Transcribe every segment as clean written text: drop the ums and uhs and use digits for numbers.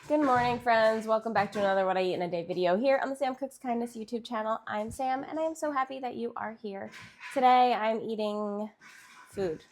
Good morning, friends. Welcome back to another What I Eat in a Day video here on the Sam Cooks Kindness YouTube channel. I'm Sam, and I am so happy that you are here. Today, I'm eating food.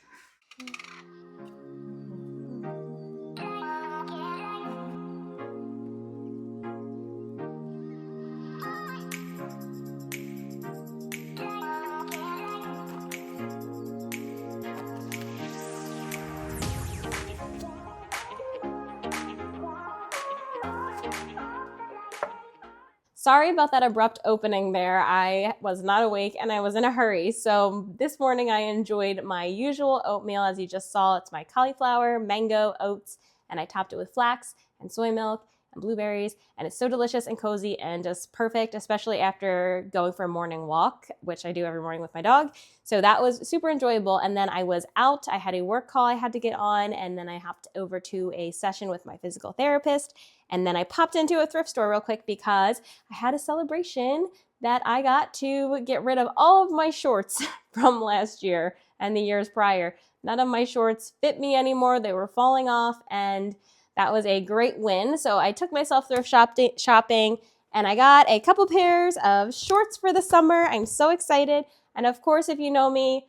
Sorry about that abrupt opening there. I was not awake and I was in a hurry. So this morning I enjoyed my usual oatmeal. As you just saw, it's my cauliflower, mango, oats, and I topped it with flax and soy milk and blueberries. And it's so delicious and cozy and just perfect, especially after going for a morning walk, which I do every morning with my dog. So that was super enjoyable. And then I was out. I had a work call I had to get on, and then I hopped over to a session with my physical therapist. And then I popped into a thrift store real quick because I had a celebration that I got to get rid of all of my shorts from last year and the years prior. None of my shorts fit me anymore. They were falling off, and that was a great win. So I took myself thrift shopping, and I got a couple pairs of shorts for the summer. I'm so excited. And of course, if you know me,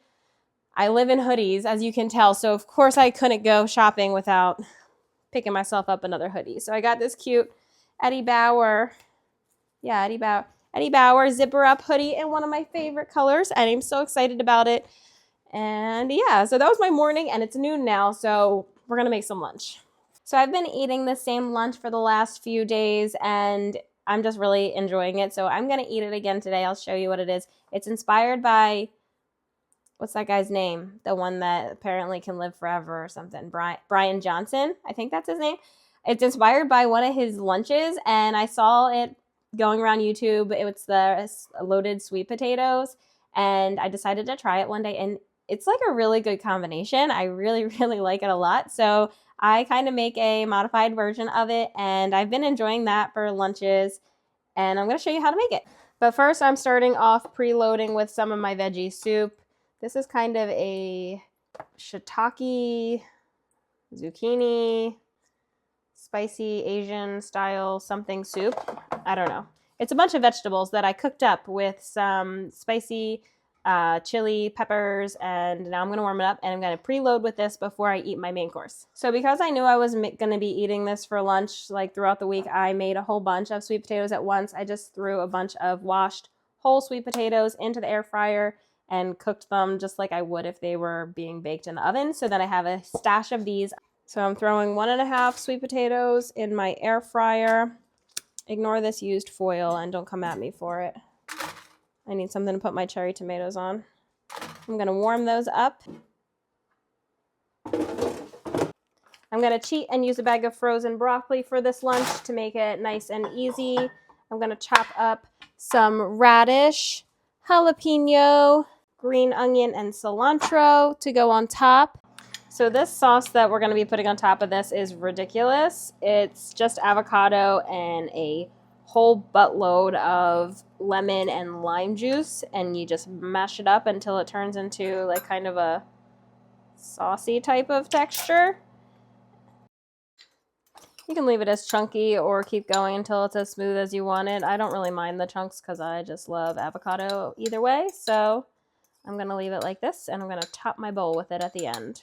I live in hoodies, as you can tell. So of course I couldn't go shopping without picking myself up another hoodie. So I got this cute Eddie Bauer zipper up hoodie in one of my favorite colors, and I'm so excited about it. And yeah, so that was my morning, and it's noon now, so we're gonna make some lunch. So I've been eating the same lunch for the last few days, and I'm just really enjoying it. So I'm gonna eat it again today. I'll show you what it is. It's inspired by, what's that guy's name? The one that apparently can live forever or something. Brian Johnson, I think that's his name. It's inspired by one of his lunches, and I saw it going around YouTube. It's the loaded sweet potatoes, and I decided to try it one day, and it's like a really good combination. I really, really like it a lot. So I kind of make a modified version of it, and I've been enjoying that for lunches, and I'm going to show you how to make it. But first, I'm starting off preloading with some of my veggie soup. This is kind of a shiitake, zucchini, spicy Asian style something soup. I don't know. It's a bunch of vegetables that I cooked up with some spicy chili peppers, and now I'm going to warm it up, and I'm going to preload with this before I eat my main course. So because I knew I was going to be eating this for lunch like throughout the week, I made a whole bunch of sweet potatoes at once. I just threw a bunch of washed whole sweet potatoes into the air fryer and cooked them just like I would if they were being baked in the oven. So then I have a stash of these. So I'm throwing 1.5 sweet potatoes in my air fryer. Ignore this used foil and don't come at me for it. I need something to put my cherry tomatoes on. I'm going to warm those up. I'm going to cheat and use a bag of frozen broccoli for this lunch to make it nice and easy. I'm going to chop up some radish, jalapeno, green onion, and cilantro to go on top. So this sauce that we're going to be putting on top of this is ridiculous. It's just avocado and a whole buttload of lemon and lime juice, and you just mash it up until it turns into like kind of a saucy type of texture. You can leave it as chunky or keep going until it's as smooth as you want it. I don't really mind the chunks because I just love avocado either way. So I'm going to leave it like this, and I'm going to top my bowl with it at the end.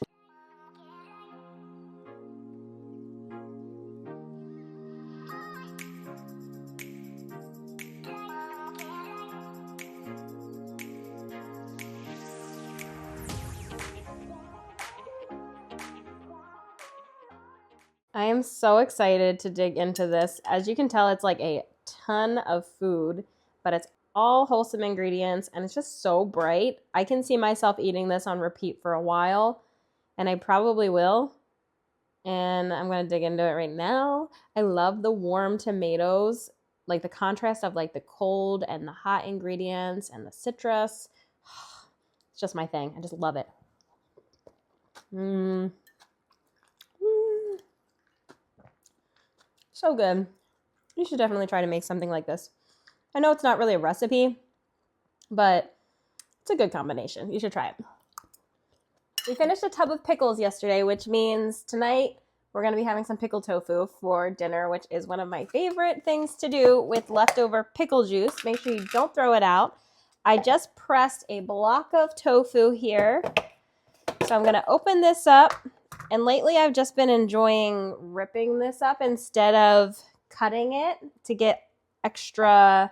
I am so excited to dig into this. As you can tell, it's like a ton of food, but it's all wholesome ingredients, and it's just so bright. I can see myself eating this on repeat for a while, and I probably will. And I'm going to dig into it right now. I love the warm tomatoes, like the contrast of like the cold and the hot ingredients and the citrus. It's just my thing. I just love it. So good. You should definitely try to make something like this. I know it's not really a recipe, but it's a good combination. You should try it. We finished a tub of pickles yesterday, which means tonight we're going to be having some pickled tofu for dinner, which is one of my favorite things to do with leftover pickle juice. Make sure you don't throw it out. I just pressed a block of tofu here. So I'm going to open this up. And lately I've just been enjoying ripping this up instead of cutting it to get extra.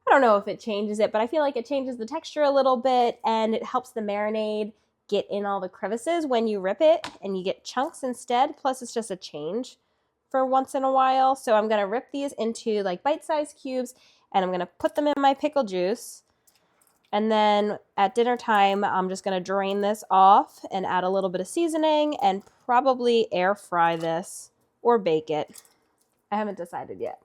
I don't know if it changes it, but I feel like it changes the texture a little bit and it helps the marinade get in all the crevices when you rip it and you get chunks instead. Plus it's just a change for once in a while. So I'm going to rip these into like bite-sized cubes and I'm going to put them in my pickle juice. And then at dinner time, I'm just going to drain this off and add a little bit of seasoning and probably air fry this or bake it. I haven't decided yet.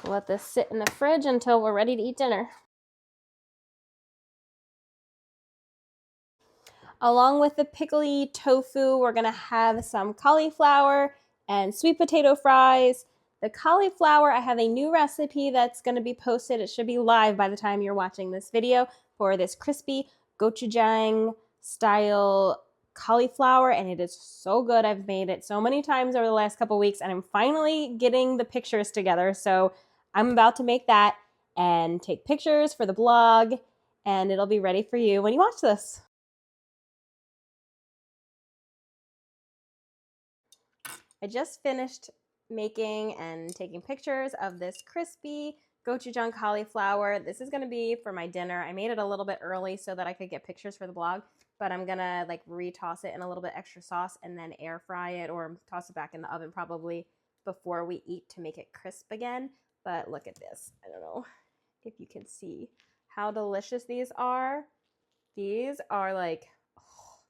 Let this sit in the fridge until we're ready to eat dinner. Along with the pickly tofu, we're going to have some cauliflower and sweet potato fries. The cauliflower, I have a new recipe that's going to be posted. It should be live by the time you're watching this video for this crispy gochujang style cauliflower, and it is so good. I've made it so many times over the last couple weeks, and I'm finally getting the pictures together. So I'm about to make that and take pictures for the blog, and it'll be ready for you when you watch this. I just finished making and taking pictures of this crispy gochujang cauliflower. This is going to be for my dinner. I made it a little bit early so that I could get pictures for the blog, but I'm going to like retoss it in a little bit extra sauce and then air fry it or toss it back in the oven probably before we eat to make it crisp again. But look at this. I don't know if you can see how delicious these are. These are like, oh,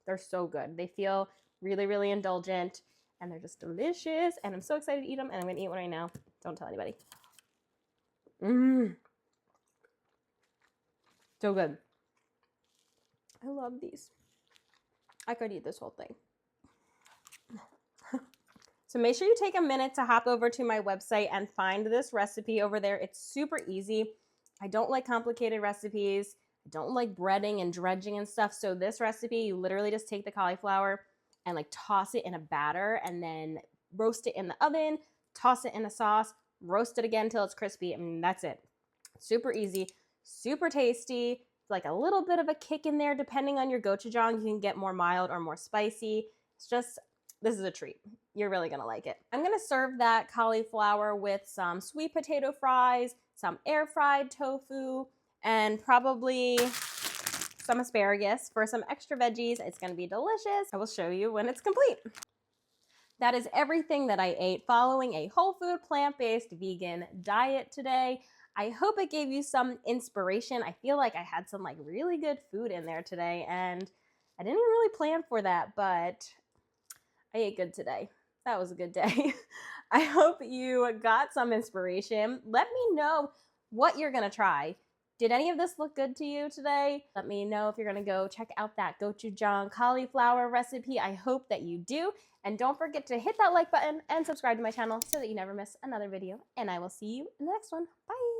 they're so good. They feel really, really indulgent. And they're just delicious. And I'm so excited to eat them. And I'm going to eat one right now. Don't tell anybody. So good. I love these. I could eat this whole thing. So make sure you take a minute to hop over to my website and find this recipe over there. It's super easy. I don't like complicated recipes. I don't like breading and dredging and stuff. So this recipe, you literally just take the cauliflower and like toss it in a batter and then roast it in the oven, toss it in a sauce, roast it again until it's crispy, and that's it. Super easy, super tasty, like a little bit of a kick in there depending on your gochujang. You can get more mild or more spicy. It's just, this is a treat. You're really gonna like it. I'm gonna serve that cauliflower with some sweet potato fries, some air fried tofu, and probably some asparagus for some extra veggies. It's going to be delicious. I will show you when it's complete. That is everything that I ate following a whole food, plant-based, vegan diet today. I hope it gave you some inspiration. I feel like I had some like really good food in there today and I didn't even really plan for that, but I ate good today. That was a good day. I hope you got some inspiration. Let me know what you're going to try. Did any of this look good to you today? Let me know if you're going to go check out that gochujang cauliflower recipe. I hope that you do. And don't forget to hit that like button and subscribe to my channel so that you never miss another video. And I will see you in the next one. Bye.